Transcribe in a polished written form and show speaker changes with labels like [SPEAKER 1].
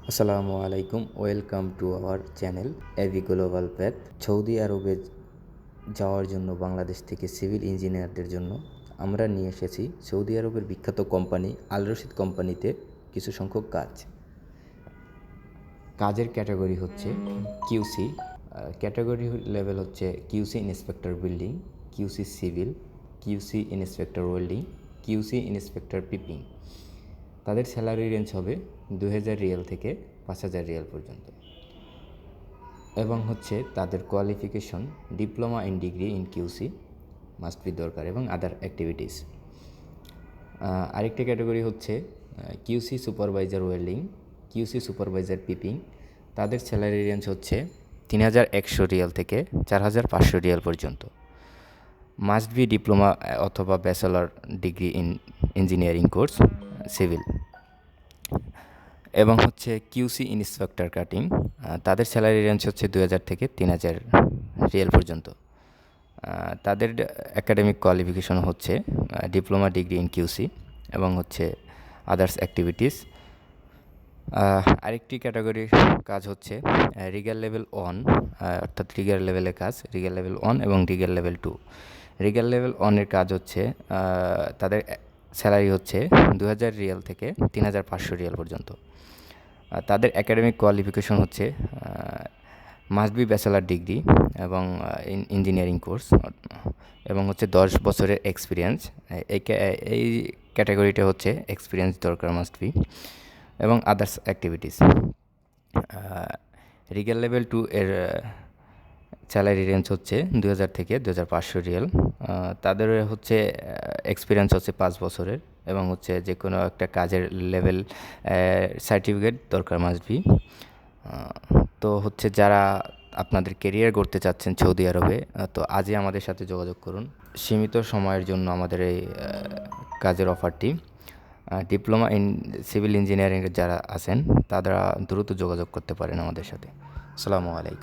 [SPEAKER 1] আসসালামু আলাইকুম, welcome to our channel AV global path. Saudi আরবে যাওয়ার জন্য বাংলাদেশ থেকে সিভিল ইঞ্জিনিয়ারদের জন্য আমরা নিয়ে এসেছি সৌদি আরবের বিখ্যাত কোম্পানি আল রশিদ কোম্পানিতে কিছু সংখ্যক কাজের ক্যাটাগরি হচ্ছে কিউসি। ক্যাটাগরি লেভেল হচ্ছে QC inspector building, QC civil, QC inspector welding, QC inspector piping. তাদের স্যালারি রেঞ্জ হবে 2000 রিয়াল থেকে 5000 রিয়াল পর্যন্ত। এবং হচ্ছে তাদের qualification diploma in degree in QC must be দরকার এবং আদার অ্যাক্টিভিটিস। আরেকটি ক্যাটাগরি হচ্ছে QC supervisor welding, QC supervisor piping. তাদের স্যালারি রেঞ্জ হচ্ছে 3100 রিয়াল থেকে 4500 রিয়াল পর্যন্ত। মাস্ট বি ডিপ্লোমা অথবা bachelor degree in engineering course civil. এবং হচ্ছে কিউসি ইন্সপেক্টর কাটিং, তাদের স্যালারি রেঞ্জ হচ্ছে 2000 থেকে 3000 রিয়াল পর্যন্ত। তাদের একাডেমিক কোয়ালিফিকেশন হচ্ছে ডিপ্লোমা ডিগ্রি ইন কিউসি এবং হচ্ছে আদার্স অ্যাক্টিভিটিস। আরেকটি ক্যাটাগরির কাজ হচ্ছে রিগার লেভেল 1, অর্থাৎ রিগার লেভেলের কাজ, রিগার লেভেল 1 এবং রিগার লেভেল 2। রিগার লেভেল 1-এর কাজ হচ্ছে তাদের স্যালারি হচ্ছে 2000 রিয়াল থেকে 3500 রিয়াল পর্যন্ত। তাদের একাডেমিক কোয়ালিফিকেশন হচ্ছে মাস্ট বি ব্যাচেলার ডিগ্রি এবং ইঞ্জিনিয়ারিং কোর্স এবং হচ্ছে 10 বছরের এক্সপিরিয়েন্স। এই ক্যাটাগরিটা হচ্ছে এক্সপিরিয়েন্স দরকার মাস্ট বি এবং আদার্স অ্যাক্টিভিটিস। রিগাল লেভেল 2 এর স্যালারি রেঞ্জ হচ্ছে 2000 থেকে 2500 রিয়াল। তাদের হচ্ছে এক্সপিরিয়েন্স হচ্ছে 5 বছরের এবং হচ্ছে যে কোনো একটা কাজের লেভেল সার্টিফিকেট দরকার মাস্ট বি। তো হচ্ছে যারা আপনাদের কেরিয়ার গড়তে চাচ্ছেন সৌদি আরবে, তো আজই আমাদের সাথে যোগাযোগ করুন। সীমিত সময়ের জন্য আমাদের এই কাজের অফারটি। ডিপ্লোমা ইন সিভিল ইঞ্জিনিয়ারিংয়ের যারা আছেন তারা দ্রুত যোগাযোগ করতে পারেন আমাদের সাথে। আসসালামু আলাইকুম।